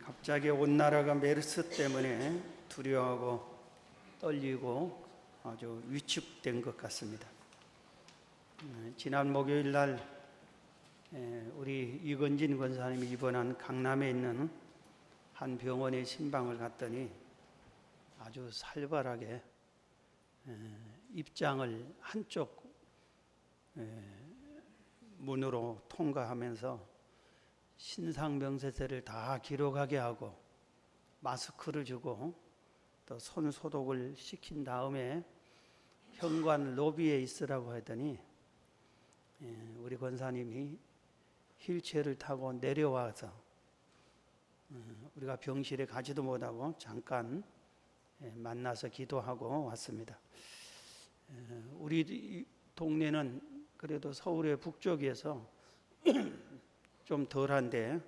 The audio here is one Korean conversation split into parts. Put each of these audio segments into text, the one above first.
갑자기 온 나라가 메르스 때문에 두려워하고 떨리고 아주 위축된 것 같습니다. 지난 목요일 날 우리 이건진 권사님이 입원한 강남에 있는 한 병원에 신방을 갔더니 아주 살벌하게 입장을 한쪽 문으로 통과하면서 신상명세서를 다 기록하게 하고 마스크를 주고 또 손 소독을 시킨 다음에 현관 로비에 있으라고 하더니 우리 권사님이 휠체어를 타고 내려와서 우리가 병실에 가지도 못하고 잠깐 만나서 기도하고 왔습니다. 우리 동네는 그래도 서울의 북쪽에서 좀 덜한데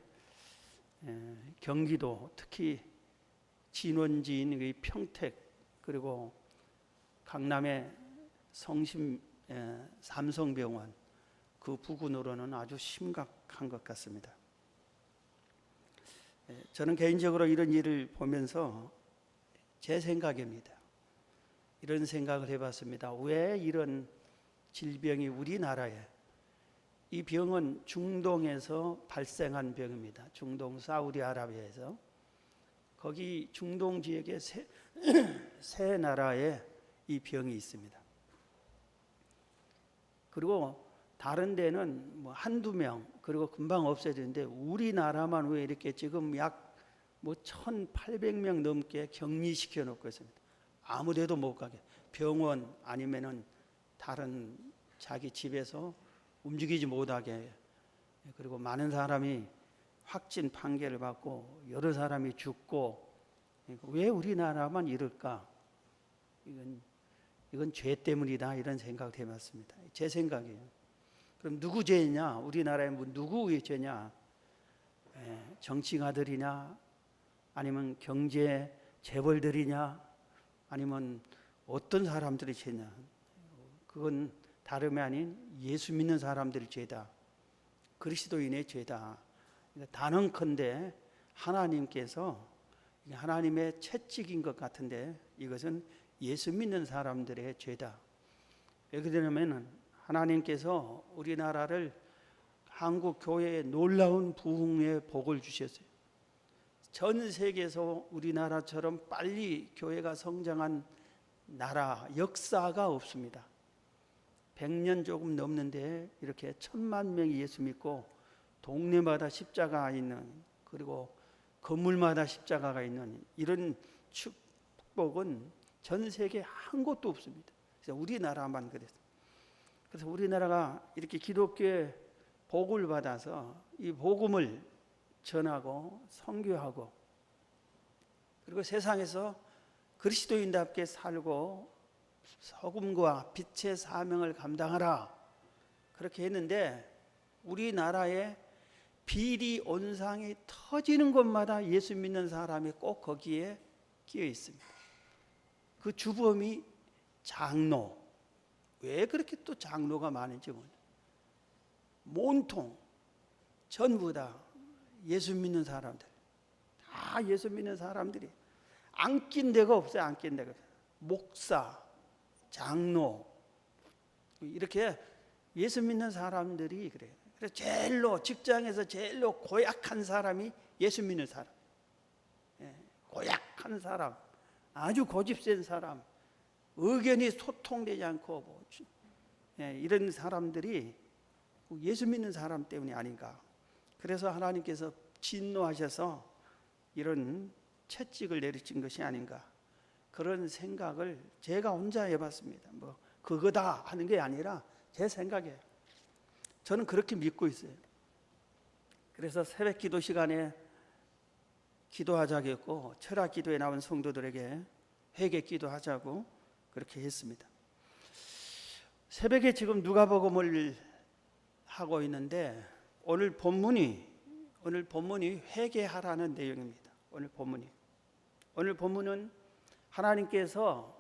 경기도 특히 진원지인 평택 그리고 강남의 성심 삼성병원 그 부근으로는 아주 심각한 것 같습니다. 저는 개인적으로 이런 일을 보면서 제 생각입니다. 이런 생각을 해봤습니다. 왜 이런 질병이 우리나라에, 이 병은 중동에서 발생한 병입니다. 중동 사우디아라비아에서. 거기 중동 지역에 세 나라에 이 병이 있습니다. 그리고 다른 데는 뭐 한두 명 그리고 금방 없어지는데 우리나라만 왜 이렇게 지금 약 1,800명 넘게 격리시켜 놓고 있습니다. 아무 데도 못 가게. 병원 아니면은 다른 자기 집에서 움직이지 못하게. 그리고 많은 사람이 확진 판결을 받고 여러 사람이 죽고. 왜 우리나라만 이럴까? 이건 죄 때문이다, 이런 생각을 해봤습니다. 제 생각이에요. 그럼 누구 죄냐? 우리나라에 누구의 죄냐? 정치가들이냐? 아니면 경제 재벌들이냐? 아니면 어떤 사람들이 죄냐? 그건 다름이 아닌 예수 믿는 사람들의 죄다. 그리스도인의 죄다. 그러니까 단언컨대 하나님께서, 하나님의 채찍인 것 같은데 이것은 예수 믿는 사람들의 죄다. 왜 그러냐면 하나님께서 우리나라를 한국 교회에 놀라운 부흥의 복을 주셨어요. 전 세계에서 우리나라처럼 빨리 교회가 성장한 나라, 역사가 없습니다. 100년 조금 넘는데 이렇게 1,000만 명이 예수 믿고 동네마다 십자가가 있는, 그리고 건물마다 십자가가 있는 이런 축복은 전 세계 한 곳도 없습니다. 그래서 우리나라만 그랬어요. 그래서 우리나라가 이렇게 기독교의 복을 받아서 이 복음을 전하고 선교하고 그리고 세상에서 그리스도인답게 살고 소금과 빛의 사명을 감당하라, 그렇게 했는데 우리나라에 비리 온상이 터지는 곳마다 예수 믿는 사람이 꼭 거기에 끼어 있습니다. 그 주범이 장로. 왜 그렇게 또 장로가 많은지 모르겠어요. 몸통 전부 다 예수 믿는 사람들, 다 예수 믿는 사람들이 안 낀 데가 없어요. 안 낀 데가 없어요. 목사, 장로, 이렇게 예수 믿는 사람들이 그래요. 그래서 제일로, 직장에서 제일로 고약한 사람이 예수 믿는 사람. 고약한 사람, 아주 고집센 사람, 의견이 소통되지 않고 이런 사람들이 예수 믿는 사람 때문이 아닌가. 그래서 하나님께서 진노하셔서 이런 채찍을 내리친 것이 아닌가, 그런 생각을 제가 혼자 해봤습니다. 그거다 하는 게 아니라 제 생각이에요. 저는 그렇게 믿고 있어요. 그래서 새벽 기도 시간에 기도하자고 했고, 철학 기도에 나온 성도들에게 회개 기도하자고 그렇게 했습니다. 새벽에 지금 누가복음을 하고 있는데 오늘 본문이 회개하라는 내용입니다. 오늘 본문은 하나님께서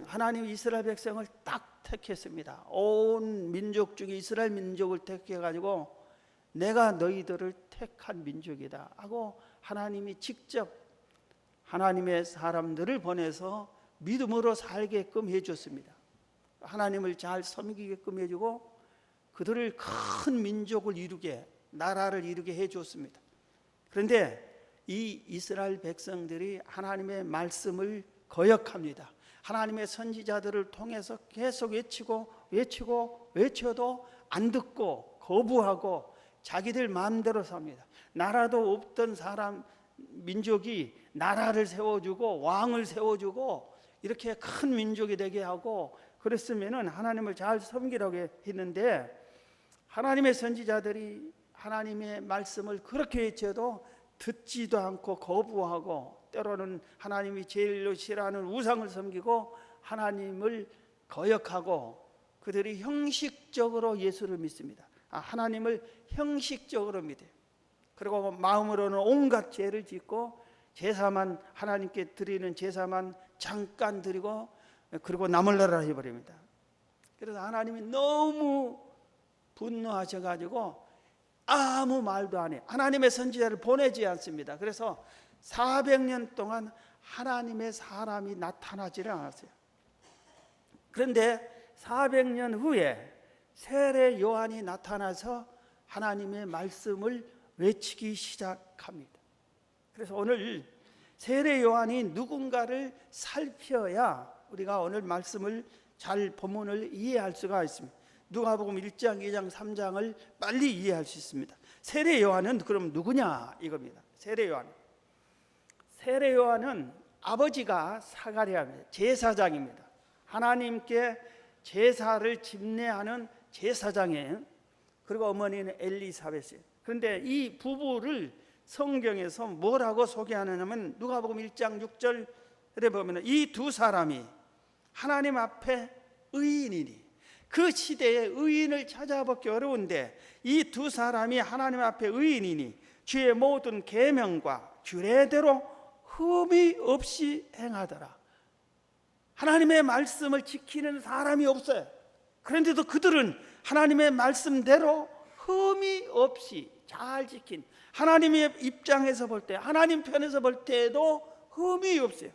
하나님 이스라엘 백성을 딱 택했습니다. 온 민족 중에 이스라엘 민족을 택해가지고 내가 너희들을 택한 민족이다 하고 하나님이 직접 하나님의 사람들을 보내서 믿음으로 살게끔 해줬습니다. 하나님을 잘 섬기게끔 해주고 그들을 큰 민족을 이루게, 나라를 이루게 해줬습니다. 그런데 이 이스라엘 백성들이 하나님의 말씀을 거역합니다. 하나님의 선지자들을 통해서 계속 외쳐도 안 듣고 거부하고 자기들 마음대로 삽니다. 나라도 없던 민족이 나라를 세워주고 왕을 세워주고 이렇게 큰 민족이 되게 하고 그랬으면 하나님을 잘 섬기라고 했는데, 하나님의 선지자들이 하나님의 말씀을 그렇게 외쳐도 듣지도 않고 거부하고, 때로는 하나님이 제일로 싫어하는 우상을 섬기고 하나님을 거역하고, 그들이 형식적으로 예수를 믿습니다. 하나님을 형식적으로 믿어요. 그리고 마음으로는 온갖 죄를 짓고 제사만, 하나님께 드리는 제사만 잠깐 드리고 그리고 남을 나라 해버립니다. 그래서 하나님이 너무 분노하셔가지고 아무 말도 안 해요. 하나님의 선지자를 보내지 않습니다. 그래서 400년 동안 하나님의 사람이 나타나지를 않았어요. 그런데 400년 후에 세례 요한이 나타나서 하나님의 말씀을 외치기 시작합니다. 그래서 오늘 세례 요한이 누군가를 살펴야 우리가 오늘 말씀을 잘 본문을 이해할 수가 있습니다. 누가복음 1장, 2장, 3장을 빨리 이해할 수 있습니다. 세례 요한은 그럼 누구냐 이겁니다. 세례 요한은 아버지가 사가랴입니다. 제사장입니다. 하나님께 제사를 집례하는 제사장이에요. 그리고 어머니는 엘리사벳이에요. 그런데 이 부부를 성경에서 뭐라고 소개하느냐면 누가복음 1장 6절에 보면 이 두 사람이 하나님 앞에 의인이니, 그 시대에 의인을 찾아보기 어려운데 이 두 사람이 하나님 앞에 의인이니 주의 모든 계명과 규례대로 흠이 없이 행하더라. 하나님의 말씀을 지키는 사람이 없어요. 그런데도 그들은 하나님의 말씀대로 흠이 없이 잘 지킨, 하나님의 입장에서 볼 때, 하나님 편에서 볼 때에도 흠이 없어요.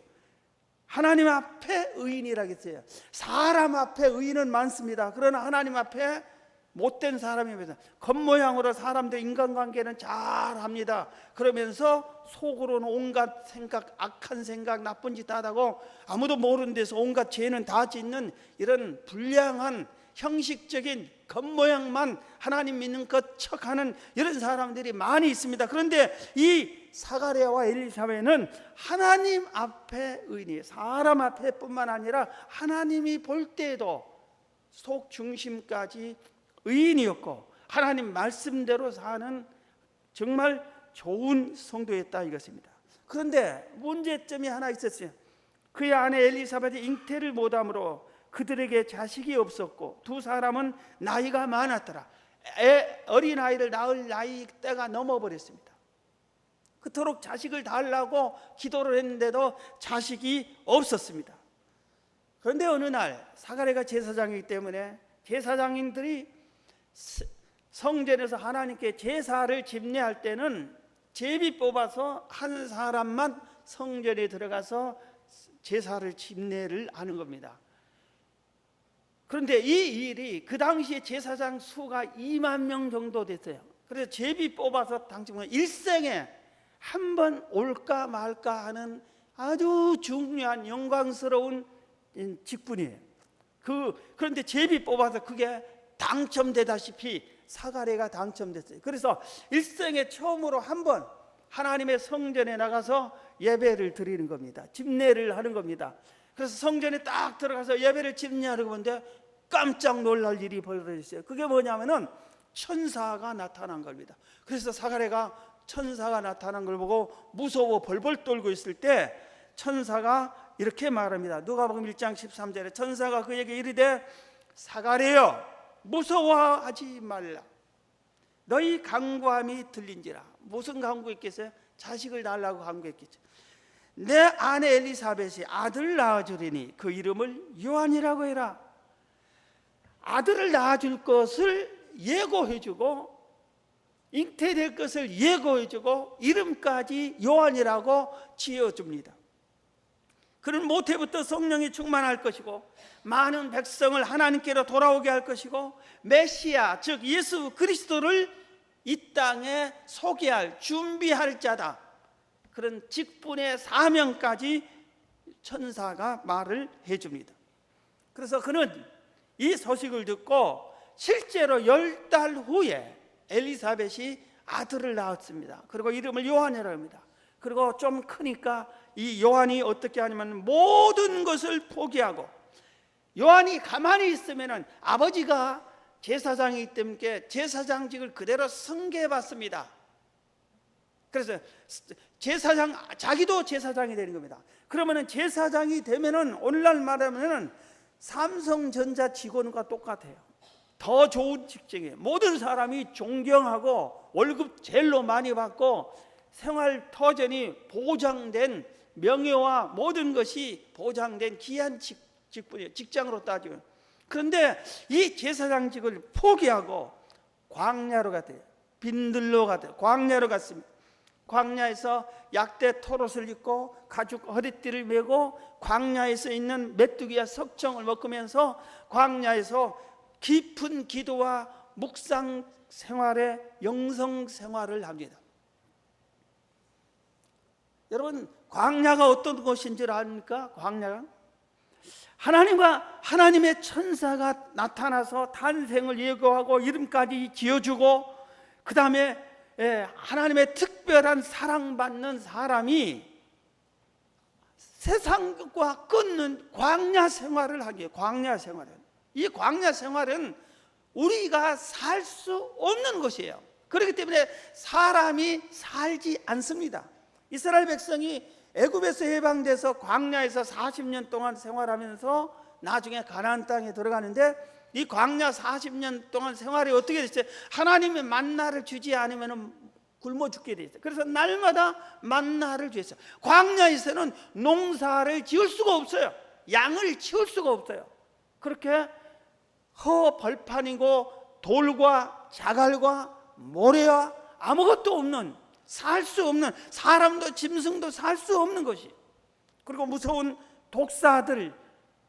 하나님 앞에 의인이라고 했어요. 사람 앞에 의인은 많습니다. 그러나 하나님 앞에 못된 사람입니다. 겉모양으로 사람들 인간관계는 잘합니다. 그러면서 속으로는 온갖 생각, 악한 생각, 나쁜 짓 다 하고 아무도 모르는 데서 온갖 죄는 다 짓는 이런 불량한 형식적인 겉모양만 하나님 믿는 것 척하는 이런 사람들이 많이 있습니다. 그런데 이 사가랴와 엘리사벳은 하나님 앞에 의인이에요. 사람 앞에 뿐만 아니라 하나님이 볼 때에도 속 중심까지 의인이었고 하나님 말씀대로 사는 정말 좋은 성도였다 이것입니다. 그런데 문제점이 하나 있었어요. 그의 아내 엘리사벳이 잉태를 못함으로 그들에게 자식이 없었고 두 사람은 나이가 많았더라. 어린아이를 낳을 나이 때가 넘어버렸습니다. 그토록 자식을 달라고 기도를 했는데도 자식이 없었습니다. 그런데 어느 날 사가랴가 제사장이기 때문에 제사장인들이 성전에서 하나님께 제사를 집례할 때는 제비 뽑아서 한 사람만 성전에 들어가서 제사를 집례를 하는 겁니다. 그런데 이 일이 그 당시에 제사장 수가 2만 명 정도 됐어요. 그래서 제비 뽑아서 당시에 일생에 한 번 올까 말까 하는 아주 중요한 영광스러운 직분이에요. 그런데 제비 뽑아서 그게 당첨되다시피 사가랴가 당첨됐어요. 그래서 일생에 처음으로 한 번 하나님의 성전에 나가서 예배를 드리는 겁니다. 집례를 하는 겁니다. 그래서 성전에 딱 들어가서 예배를 집례하려고 하는데 깜짝 놀랄 일이 벌어졌어요. 그게 뭐냐면은 천사가 나타난 겁니다. 그래서 사가랴가 천사가 나타난 걸 보고 무서워 벌벌 떨고 있을 때 천사가 이렇게 말합니다. 누가복음 1장 13절에 천사가 그에게 이르되 사가랴여 무서워하지 말라. 너희 간구함이 들린지라. 무슨 간구했겠어요? 자식을 달라고 간구했겠죠. 내 아내 엘리사벳이 아들 낳아주리니 그 이름을 요한이라고 해라. 아들을 낳아줄 것을 예고해주고 잉태될 것을 예고해주고 이름까지 요한이라고 지어줍니다. 그는 모태부터 성령이 충만할 것이고 많은 백성을 하나님께로 돌아오게 할 것이고 메시아 즉 예수 그리스도를 이 땅에 소개할 준비할 자다. 그런 직분의 사명까지 천사가 말을 해줍니다. 그래서 그는 이 소식을 듣고 실제로 10달 후에 엘리사벳이 아들을 낳았습니다. 그리고 이름을 요한이라고 합니다. 그리고 좀 크니까 이 요한이 어떻게 하냐면 모든 것을 포기하고, 요한이 가만히 있으면 아버지가 제사장이기 때문에 제사장직을 그대로 승계받습니다. 그래서 제사장, 자기도 제사장이 되는 겁니다. 그러면은 제사장이 되면은 오늘날 말하면은 삼성전자 직원과 똑같아요. 더 좋은 직책이에요. 모든 사람이 존경하고 월급 제일로 많이 받고 생활 터전이 보장된, 명예와 모든 것이 보장된 귀한 직분이에요. 직장으로 따지면. 그런데 이 제사장직을 포기하고 광야로 갔대요. 빈들로 갔대요. 광야로 갔습니다. 광야에서 약대 토롯을 입고 가죽 허리띠를 메고 광야에서 있는 메뚜기와 석청을 먹으면서 광야에서 깊은 기도와 묵상 생활에 영성 생활을 합니다. 여러분, 광야가 어떤 곳인 줄 아닙니까? 광야가 하나님과 하나님의 천사가 나타나서 탄생을 예고하고 이름까지 지어주고, 그 다음에 하나님의 특별한 사랑받는 사람이 세상과 끊는 광야 생활을 하기에, 광야 생활은, 이 광야 생활은 우리가 살 수 없는 것이에요. 그렇기 때문에 사람이 살지 않습니다. 이스라엘 백성이 애굽에서 해방돼서 광야에서 40년 동안 생활하면서 나중에 가나안 땅에 들어가는데, 이 광야 40년 동안 생활이 어떻게 됐어요? 하나님의 만나를 주지 않으면 굶어 죽게 돼 있어요. 그래서 날마다 만나를 주셨어요. 광야에서는 농사를 지을 수가 없어요. 양을 키울 수가 없어요. 그렇게 벌판이고 돌과 자갈과 모래와 아무것도 없는, 살 수 없는, 사람도 짐승도 살 수 없는 것이, 그리고 무서운 독사들,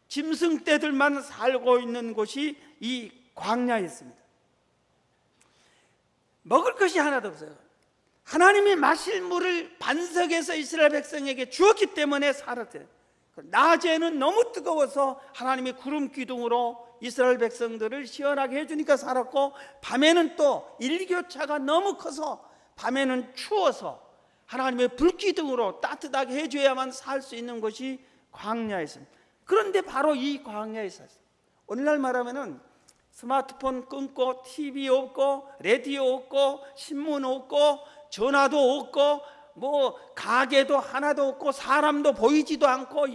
짐승떼들만 살고 있는 곳이 이 광야였습니다. 먹을 것이 하나도 없어요. 하나님이 마실 물을 반석에서 이스라엘 백성에게 주었기 때문에 살았어요. 낮에는 너무 뜨거워서 하나님이 구름 기둥으로 이스라엘 백성들을 시원하게 해주니까 살았고, 밤에는 또 일교차가 너무 커서 밤에는 추워서 하나님의 불기둥으로 따뜻하게 해줘야만 살 수 있는 것이 광야였습니다. 그런데 바로 이 광야에 있었어요. 오늘날 말하면은 스마트폰 끊고 TV 없고 라디오 없고 신문 없고 전화도 없고 뭐 가게도 하나도 없고 사람도 보이지도 않고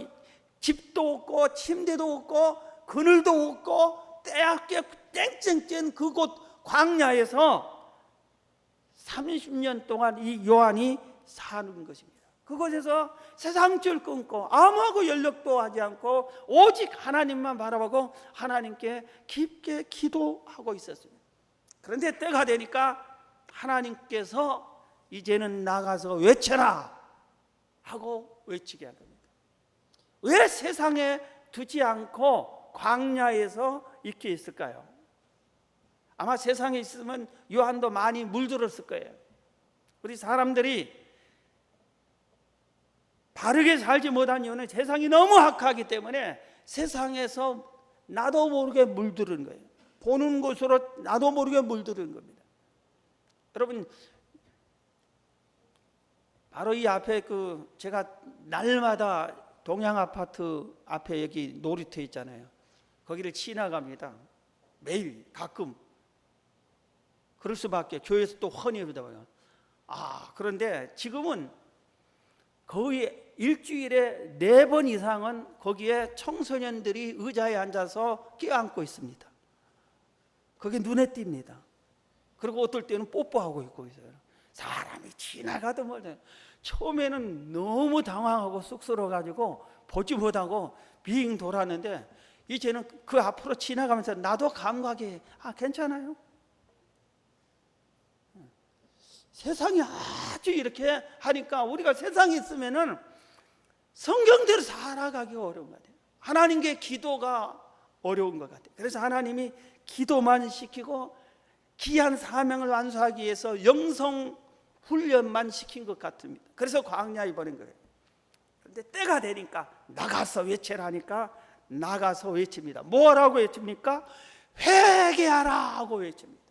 집도 없고 침대도 없고 그늘도 없고 때학교 땡땡땡 그곳 광야에서 30년 동안 이 요한이 사는 것입니다. 그곳에서 세상줄 끊고 아무하고 연락도 하지 않고 오직 하나님만 바라보고 하나님께 깊게 기도하고 있었습니다. 그런데 때가 되니까 하나님께서 이제는 나가서 외쳐라 하고 외치게 한 겁니다. 왜 세상에 두지 않고 광야에서 있게 있을까요? 아마 세상에 있으면 요한도 많이 물들었을 거예요. 우리 사람들이 바르게 살지 못한 이유는 세상이 너무 악하기 때문에 세상에서 나도 모르게 물들은 거예요. 보는 곳으로 나도 모르게 물들은 겁니다. 여러분, 바로 이 앞에 제가 날마다 동양 아파트 앞에 여기 놀이터 있잖아요. 거기를 지나갑니다. 매일 가끔. 그럴 수밖에. 교회에서 또 흔히 보다고요. 그런데 지금은 거의 일주일에 4번 이상은 거기에 청소년들이 의자에 앉아서 껴안고 있습니다. 그게 눈에 띕니다. 그리고 어떨 때는 뽀뽀하고 있고 있어요. 사람이 지나가도 멀다. 처음에는 너무 당황하고 쑥스러워가지고 보지 못하고 빙 돌았는데, 이제는 그 앞으로 지나가면서 나도 감각이 괜찮아요. 세상이 아주 이렇게 하니까 우리가 세상에 있으면은 성경대로 살아가기 어려운 것 같아요. 하나님께 기도가 어려운 것 같아요. 그래서 하나님이 기도만 시키고 귀한 사명을 완수하기 위해서 영성 훈련만 시킨 것 같습니다. 그래서 광야에 보낸 거예요. 그런데 때가 되니까 나가서 외치라니까 나가서 외칩니다. 뭐라고 외칩니까? 회개하라 하고 외칩니다.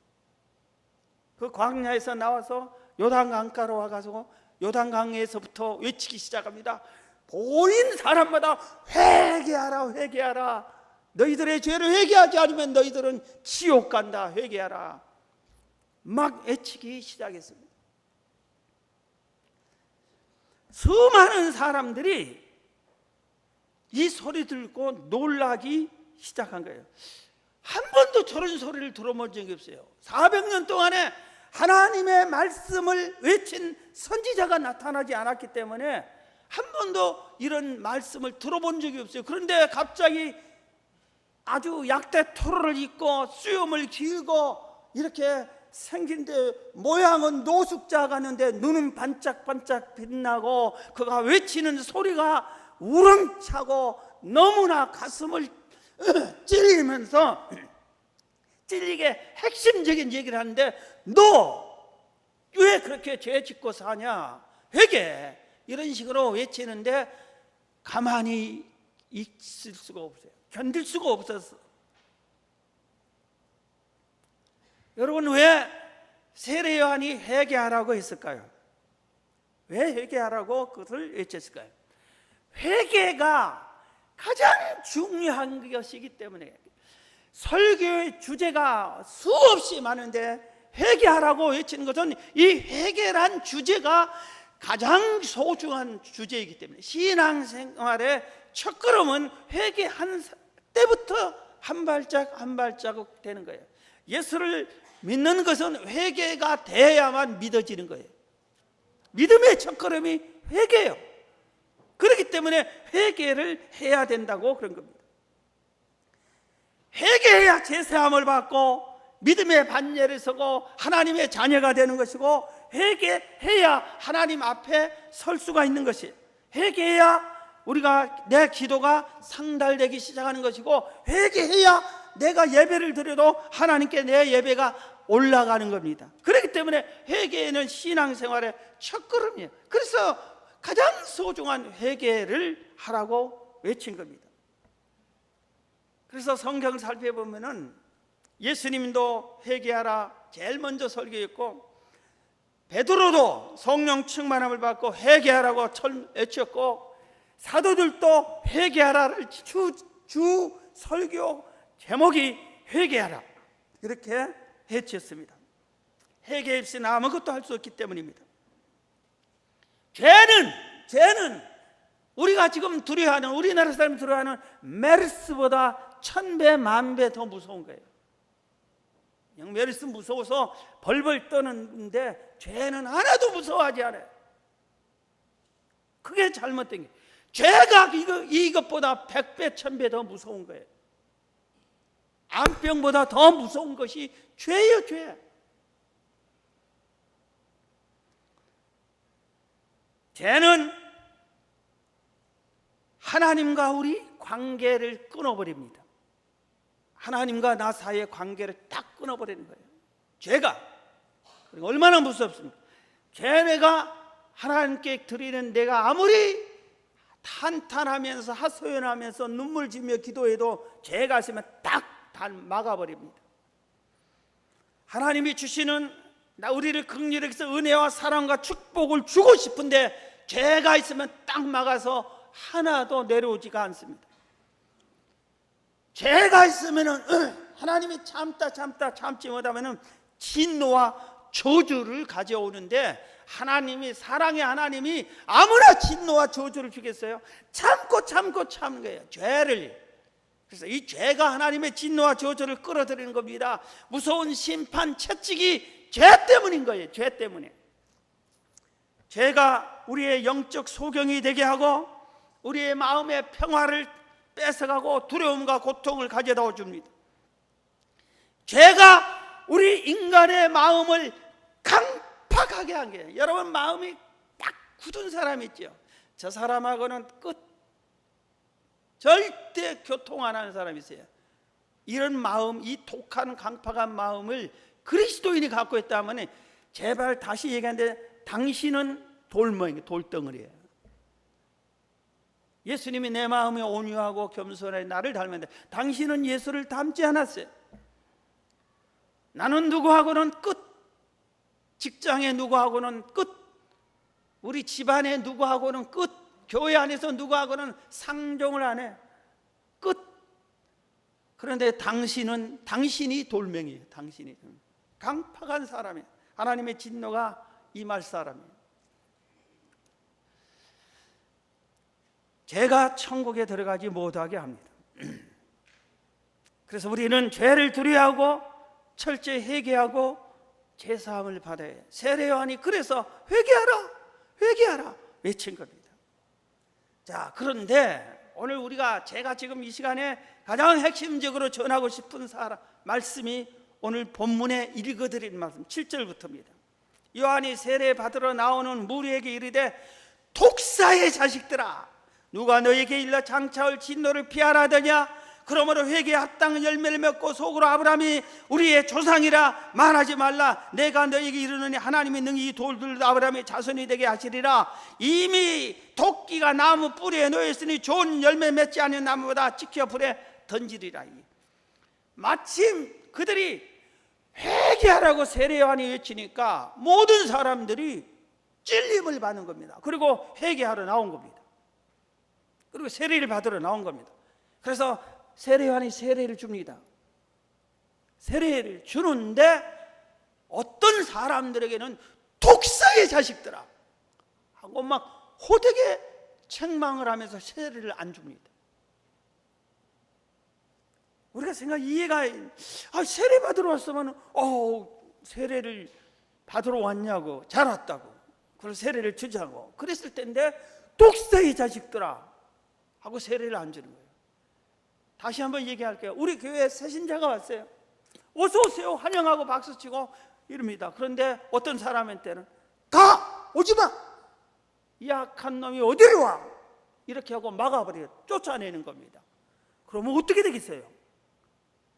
그 광야에서 나와서 요단강가로 와가지고 요단강에서부터 외치기 시작합니다. 보인 사람마다 회개하라 회개하라, 너희들의 죄를 회개하지 않으면 너희들은 지옥 간다, 회개하라, 막 외치기 시작했습니다. 수많은 사람들이 이 소리 듣고 놀라기 시작한 거예요. 한 번도 저런 소리를 들어본 적이 없어요. 400년 동안에 하나님의 말씀을 외친 선지자가 나타나지 않았기 때문에 한 번도 이런 말씀을 들어본 적이 없어요. 그런데 갑자기 아주 약대 토로를 입고 수염을 길고 이렇게 생긴데 모양은 노숙자 같은데 눈은 반짝반짝 빛나고 그가 외치는 소리가 우렁차고 너무나 가슴을 찔리면서 찔리게 핵심적인 얘기를 하는데, 너 왜 그렇게 죄 짓고 사냐, 회개, 이런 식으로 외치는데 가만히 있을 수가 없어요. 견딜 수가 없었어. 여러분, 왜 세례 요한이 회개하라고 했을까요? 왜 회개하라고 그것을 외쳤을까요? 회개가 가장 중요한 것이기 때문에. 설교의 주제가 수없이 많은데 회개하라고 외치는 것은 이 회개란 주제가 가장 소중한 주제이기 때문에 신앙생활의 첫걸음은 회개한 때부터 한 발짝 한 발자국 되는 거예요. 예수를 믿는 것은 회개가 돼야만 믿어지는 거예요. 믿음의 첫걸음이 회개예요. 그렇기 때문에 회개를 해야 된다고 그런 겁니다. 회개해야 제사함을 받고 믿음의 반열에 서고 하나님의 자녀가 되는 것이고, 회개해야 하나님 앞에 설 수가 있는 것이, 회개해야 우리가 내 기도가 상달되기 시작하는 것이고, 회개해야 내가 예배를 드려도 하나님께 내 예배가 올라가는 겁니다. 그렇기 때문에 회개는 신앙생활의 첫걸음이에요. 그래서 가장 소중한 회개를 하라고 외친 겁니다. 그래서 성경을 살펴보면은 예수님도 회개하라 제일 먼저 설교했고, 베드로도 성령 충만함을 받고 회개하라고 외쳤고, 사도들도 회개하라를 주 설교 제목이 회개하라 이렇게 외쳤습니다. 회개 없이는 아무것도 할 수 없기 때문입니다. 죄는 우리가 지금 두려워하는, 우리나라 사람이 두려워하는 메르스보다 1000배 만배 더 무서운 거예요. 그냥 메르스 무서워서 벌벌 떠는데 죄는 하나도 무서워하지 않아요. 그게 잘못된 게, 죄가 이것보다 100배 1000배 더 무서운 거예요. 암병보다 더 무서운 것이 죄예요, 죄. 죄는 하나님과 우리 관계를 끊어버립니다. 하나님과 나 사이의 관계를 딱 끊어버리는 거예요, 죄가. 그리고 얼마나 무섭습니까? 죄가 하나님께 드리는, 내가 아무리 탄탄하면서 하소연하면서 눈물 지며 기도해도 죄가 있으면 딱 막아버립니다. 하나님이 주시는 우리를 긍휼히 여기서 은혜와 사랑과 축복을 주고 싶은데 죄가 있으면 딱 막아서 하나도 내려오지가 않습니다. 죄가 있으면 하나님이 참지 못하면 진노와 저주를 가져오는데, 하나님이, 사랑의 하나님이 아무나 진노와 저주를 주겠어요? 참고 참는 거예요, 죄를. 그래서 이 죄가 하나님의 진노와 저주를 끌어들이는 겁니다. 무서운 심판, 채찍이 죄 때문인 거예요, 죄 때문에. 죄가 우리의 영적 소경이 되게 하고 우리의 마음의 평화를 뺏어가고 두려움과 고통을 가져다 줍니다. 죄가 우리 인간의 마음을 고백하게 한 거예요. 여러분 마음이 딱 굳은 사람 있죠. 저 사람하고는 절대 교통 안 하는 사람이 있어요. 이런 마음, 이 독한 강팍한 마음을 그리스도인이 갖고 있다면 제발 다시 얘기하는데 당신은 돌덩어리예요. 예수님이 내 마음이 온유하고 겸손해 나를 닮았는데 당신은 예수를 닮지 않았어요. 나는 누구하고는 직장에 누구하고는 우리 집안에 누구하고는 교회 안에서 누구하고는 상종을 안 해. 그런데 당신이 돌멩이에요. 당신이 강팍한 사람이에요. 하나님의 진노가 임할 사람이에요. 죄가 천국에 들어가지 못하게 합니다. 그래서 우리는 죄를 두려워하고 철저히 회개하고 죄사함을 받아야 해요. 세례 요한이 그래서 회개하라 외친 겁니다. 자, 그런데 오늘 제가 지금 이 시간에 가장 핵심적으로 전하고 싶은 말씀이 오늘 본문에 읽어드린 말씀 7절부터입니다. 요한이 세례 받으러 나오는 무리에게 이르되 독사의 자식들아, 누가 너에게 일러 장차올 진노를 피하라 하더냐? 그러므로 회개에 합당한 열매를 맺고 속으로 아브라함이 우리의 조상이라 말하지 말라. 내가 너에게 이르노니 하나님이 능히 이 돌들도 아브라함의 자손이 되게 하시리라. 이미 도끼가 나무 뿌리에 놓였으니 좋은 열매 맺지 않은 나무보다 지켜 불에 던지리라. 마침 그들이 회개하라고 세례 요한이 외치니까 모든 사람들이 찔림을 받는 겁니다. 그리고 회개하러 나온 겁니다. 그리고 세례를 받으러 나온 겁니다. 그래서 세례 요한이 세례를 줍니다. 세례를 주는데 어떤 사람들에게는 독사의 자식들아 하고 막 호되게 책망을 하면서 세례를 안 줍니다. 우리가 이해가 세례 받으러 왔으면 세례를 받으러 왔냐고, 잘 왔다고, 그래서 세례를 주자고 그랬을 텐데 독사의 자식들아 하고 세례를 안 주는 거예요. 다시 한번 얘기할게요. 우리 교회에 새신자가 왔어요. 어서 오세요 환영하고 박수치고 이럽니다. 그런데 어떤 사람한테는 가! 오지마! 이 악한 놈이 어디로 와! 이렇게 하고 막아버려요. 쫓아내는 겁니다. 그러면 어떻게 되겠어요?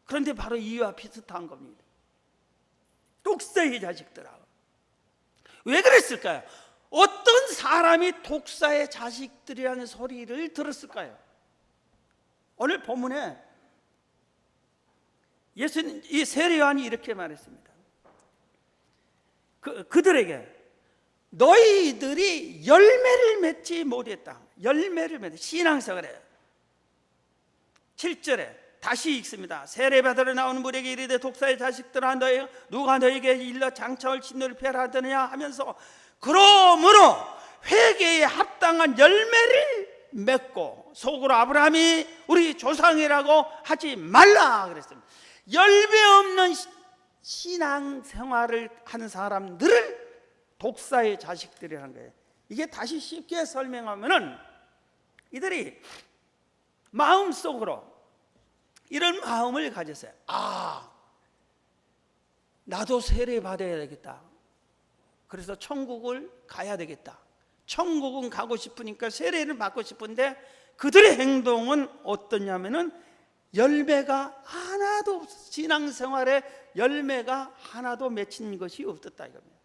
그런데 바로 이와 비슷한 겁니다. 독사의 자식들아. 왜 그랬을까요? 어떤 사람이 독사의 자식들이라는 소리를 들었을까요? 오늘 본문에 이 세례 요한이 이렇게 말했습니다. 그들에게 너희들이 열매를 맺지 못했다. 열매를 맺다. 신앙생활에 7절에 다시 읽습니다. 세례 받으러 나오는 무리에게 이르되 독사의 자식들아 누가 너에게 일러 장차올 진노를 피하라 하더냐 하면서 그러므로 회개에 합당한 열매를 맺고 속으로 아브라함이 우리 조상이라고 하지 말라 그랬습니다. 열매 없는 신앙생활을 하는 사람들을 독사의 자식들이라는 거예요. 이게 다시 쉽게 설명하면은 이들이 마음속으로 이런 마음을 가졌어요. 나도 세례 받아야 되겠다. 그래서 천국을 가야 되겠다. 천국은 가고 싶으니까 세례를 받고 싶은데 그들의 행동은 어떠냐면은 열매가 하나도 신앙생활에 열매가 하나도 맺힌 것이 없었다 이겁니다.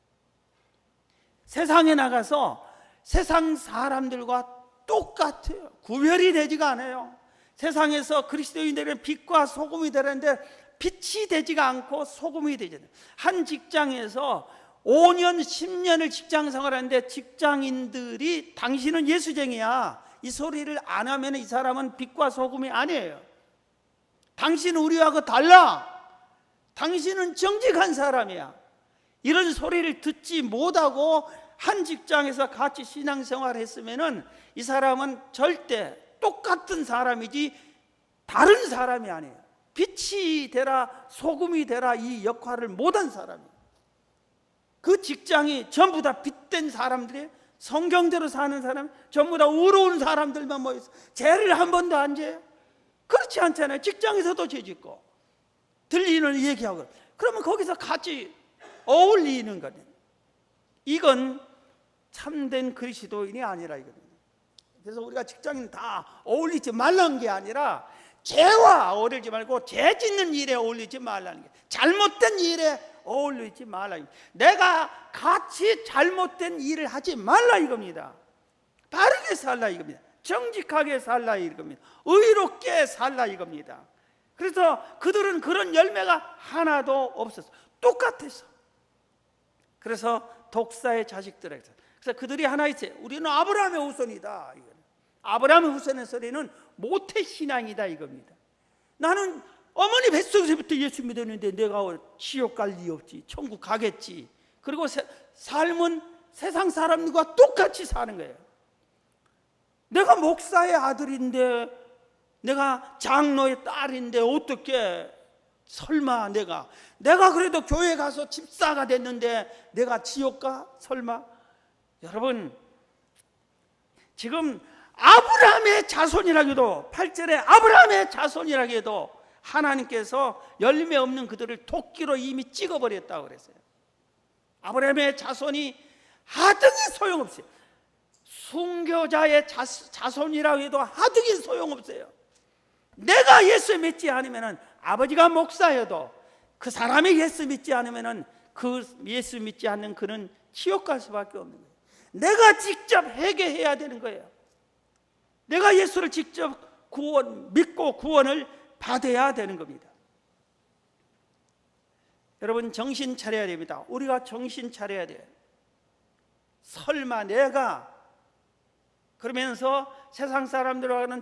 세상에 나가서 세상 사람들과 똑같아요. 구별이 되지가 않아요. 세상에서 그리스도인들은 빛과 소금이 되는데 빛이 되지가 않고 소금이 되잖아요. 한 직장에서 5년, 10년을 직장 생활하는데 직장인들이 당신은 예수쟁이야 이 소리를 안 하면 이 사람은 빛과 소금이 아니에요. 당신은 우리하고 달라. 당신은 정직한 사람이야. 이런 소리를 듣지 못하고 한 직장에서 같이 신앙생활을 했으면 이 사람은 절대 똑같은 사람이지 다른 사람이 아니에요. 빛이 되라 소금이 되라 이 역할을 못한 사람이에요. 그 직장이 전부 다 빛된 사람들이 성경대로 사는 사람, 전부 다 의로운 사람들만 모여서 죄를 한 번도 안 져요? 그렇지 않잖아요. 직장에서도 죄 짓고 들리는 얘기하고 그러면 거기서 같이 어울리는 거예요. 이건 참된 그리스도인이 아니라 이겁니다. 그래서 우리가 직장인 다 어울리지 말라는 게 아니라 죄와 어울리지 말고 죄 짓는 일에 어울리지 말라는 게, 잘못된 일에 어울리지 말라. 내가 같이 잘못된 일을 하지 말라 이겁니다. 바르게 살라 이겁니다. 정직하게 살라 이겁니다. 의롭게 살라 이겁니다. 그래서 그들은 그런 열매가 하나도 없었어. 똑같았어. 그래서 독사의 자식들에게, 그래서 그들이 하나 있어요. 우리는 아브라함의 후손이다. 아브라함의 후손의 소리는 모태신앙이다 이겁니다. 나는 어머니 뱃속에서부터 예수 믿었는데 내가 지옥 갈 리 없지, 천국 가겠지. 그리고 삶은 세상 사람들과 똑같이 사는 거예요. 내가 목사의 아들인데, 내가 장로의 딸인데 어떻게, 설마 내가 그래도 교회 가서 집사가 됐는데 내가 지옥 가? 설마? 여러분, 지금 아브라함의 자손이라기도, 8절에 아브라함의 자손이라기도 하나님께서 열매 없는 그들을 도끼로 이미 찍어버렸다고 그랬어요. 아브라함의 자손이 하등이 소용없어요. 순교자의 자손이라고 해도 하등이 소용없어요. 내가 예수 믿지 않으면, 아버지가 목사여도 그 사람이 예수 믿지 않으면 그 예수 믿지 않는 그는 지옥 갈 수밖에 없는 거예요. 내가 직접 회개해야 되는 거예요. 내가 예수를 직접 믿고 구원을 받아야 되는 겁니다. 여러분, 정신 차려야 됩니다. 우리가 정신 차려야 돼요. 설마 내가, 그러면서 세상 사람들과는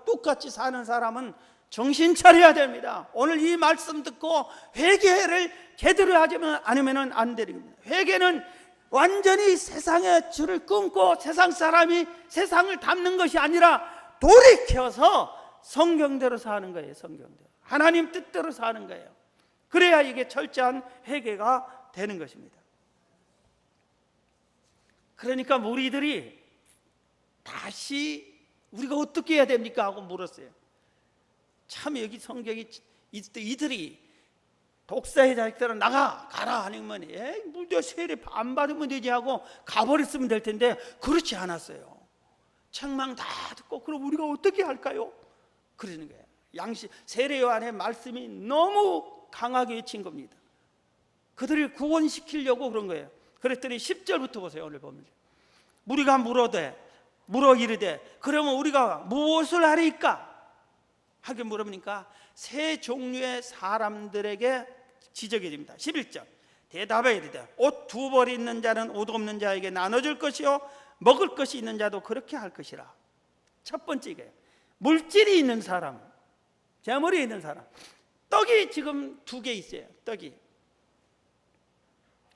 똑같이 사는 사람은 정신 차려야 됩니다. 오늘 이 말씀 듣고 회개를 제대로 하지 않으면 안 되는 겁니다. 회개는 완전히 세상의 줄을 끊고 세상 사람이 세상을 닮는 것이 아니라 돌이켜서 성경대로 사는 거예요. 성경대로, 하나님 뜻대로 사는 거예요. 그래야 이게 철저한 회개가 되는 것입니다. 그러니까 무리들이 다시 우리가 어떻게 해야 됩니까? 하고 물었어요. 참 여기 성경이 이들이 독사의 자식들은 가라 하니면 무려 세례 안 받으면 되지 하고 가버렸으면 될 텐데 그렇지 않았어요. 책망 다 듣고 그럼 우리가 어떻게 할까요? 그러는 거예요. 세례 요한의 말씀이 너무 강하게 외친 겁니다. 그들을 구원시키려고 그런 거예요. 그랬더니 10절부터 보세요. 오늘 보면 무리가 물어 이르되 그러면 우리가 무엇을 하리까? 하게 물으니까 세 종류의 사람들에게 지적이 됩니다. 11절 대답해 이르되 옷 두 벌 있는 자는 옷 없는 자에게 나눠줄 것이요 먹을 것이 있는 자도 그렇게 할 것이라. 첫 번째 이거예요. 물질이 있는 사람, 재물이 있는 사람, 떡이 지금 2개 있어요. 떡이.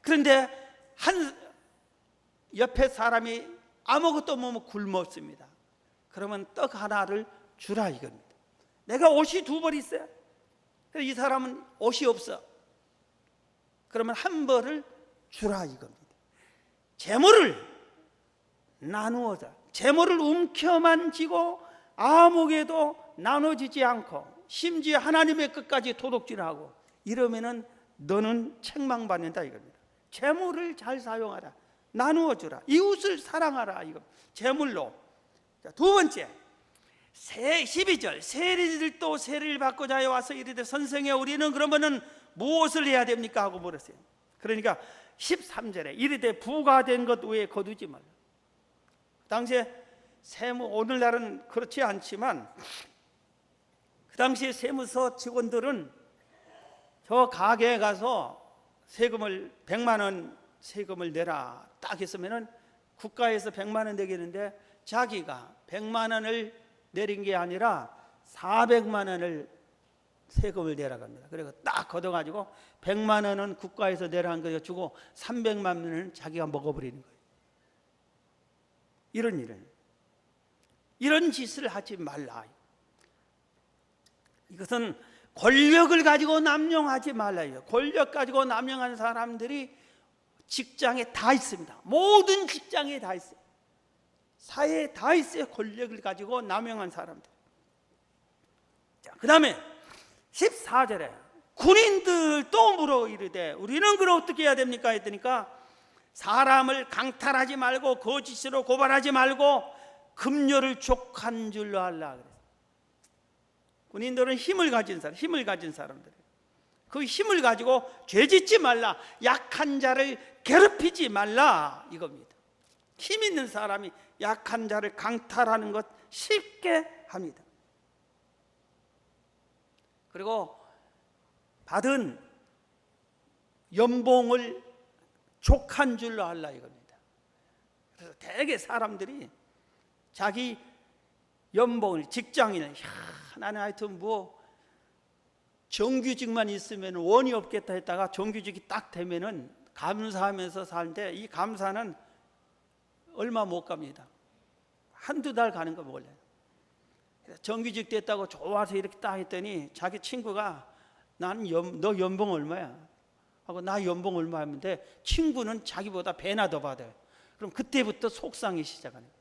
그런데 한 옆에 사람이 아무것도 못 굶었습니다. 그러면 떡 하나를 주라 이겁니다. 내가 옷이 2벌 있어요. 이 사람은 옷이 없어. 그러면 한 벌을 주라 이겁니다. 재물을 나누어자. 재물을 움켜만 쥐고 아무에게도 나눠지지 않고 심지어 하나님의 끝까지 도둑질하고 이러면은 너는 책망받는다 이겁니다. 재물을 잘 사용하라. 나누어주라. 이웃을 사랑하라 이거. 재물로. 자, 두 번째 12절 세리들도 세리를 받고자 해 와서 이르되 선생여 우리는 그러면은 무엇을 해야 됩니까? 하고 물었어요. 그러니까 13절에 이르되 부과된 것 외에 거두지 말라. 당시에 세무, 오늘날은 그렇지 않지만 그 당시에 세무서 직원들은 저 가게에 가서 세금을 100만 원 세금을 내라 딱 했으면은 국가에서 100만 원 내겠는데 자기가 100만 원을 내린 게 아니라 400만 원을 세금을 내라고 합니다. 그리고 딱 걷어가지고 100만 원은 국가에서 내라는 거 주고 300만 원은 자기가 먹어버리는 거예요. 이런 짓을 하지 말라. 이것은 권력을 가지고 남용하지 말라요. 권력 가지고 남용하는 사람들이 직장에 다 있습니다. 모든 직장에 다 있어요. 사회에 다 있어요. 권력을 가지고 남용한 사람들. 그 다음에 14절에 군인들 또 물어 이르되 우리는 그럼 어떻게 해야 됩니까? 했더니까 사람을 강탈하지 말고 거짓으로 고발하지 말고 급료를 족한 줄로 알라 그랬어요. 군인들은 힘을 가진 사람들. 그 힘을 가지고 죄짓지 말라, 약한 자를 괴롭히지 말라 이겁니다. 힘 있는 사람이 약한 자를 강탈하는 것 쉽게 합니다. 그리고 받은 연봉을 족한 줄로 알라 이겁니다. 그래서 대개 사람들이 자기 연봉을, 직장인을, 나는 하여튼 뭐 정규직만 있으면 원이 없겠다 했다가 정규직이 딱 되면은 감사하면서 사는데, 이 감사는 얼마 못 갑니다. 한두 달 가는 거 몰라요. 정규직 됐다고 좋아서 이렇게 딱 했더니 자기 친구가 너 연봉 얼마야? 하고 나 연봉 얼마 하는데 친구는 자기보다 배나 더 받아요. 그럼 그때부터 속상이 시작하는 거예요.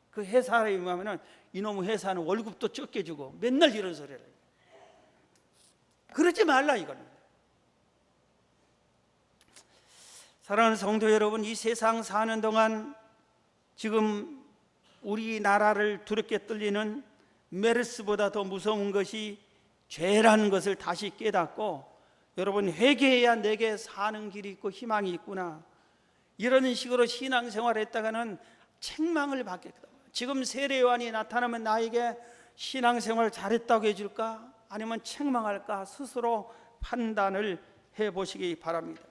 그 회사에 임하면은 이놈의 회사는 월급도 적게 주고 맨날 이런 소리를 해요. 그러지 말라 이거는. 사랑하는 성도 여러분, 이 세상 사는 동안 지금 우리나라를 두렵게 떨리는 메르스보다 더 무서운 것이 죄라는 것을 다시 깨닫고, 여러분 회개해야 내게 사는 길이 있고 희망이 있구나, 이런 식으로 신앙생활을 했다가는 책망을 받겠다. 지금 세례요한이 나타나면 나에게 신앙생활 잘했다고 해줄까? 아니면 책망할까? 스스로 판단을 해보시기 바랍니다.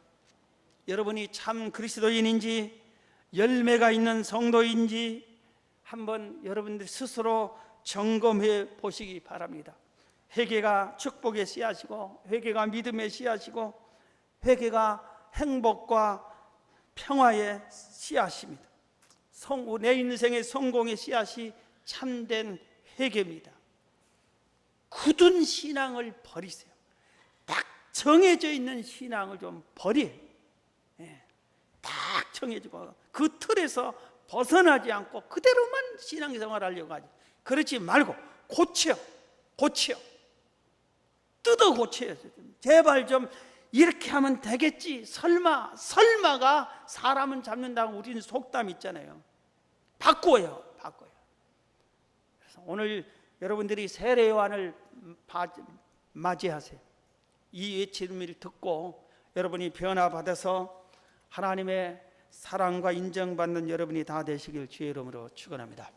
여러분이 참 그리스도인인지 열매가 있는 성도인지 한번 여러분들 스스로 점검해 보시기 바랍니다. 회개가 축복의 씨앗이고, 회개가 믿음의 씨앗이고, 회개가 행복과 평화의 씨앗입니다. 내 인생의 성공의 씨앗이 참된 회개입니다. 굳은 신앙을 버리세요. 딱 정해져 있는 신앙을 좀 버려요. 딱 정해지고 그 틀에서 벗어나지 않고 그대로만 신앙생활 하려고 하지. 그렇지 말고 고쳐 뜯어 고쳐요. 제발 좀 이렇게 하면 되겠지, 설마가 사람은 잡는다고 우리는 속담 있잖아요. 바꿔요. 그래서 오늘 여러분들이 세례요한을 맞이하세요. 이 외침을 듣고 여러분이 변화받아서 하나님의 사랑과 인정받는 여러분이 다 되시길 주의 이름으로 축원합니다.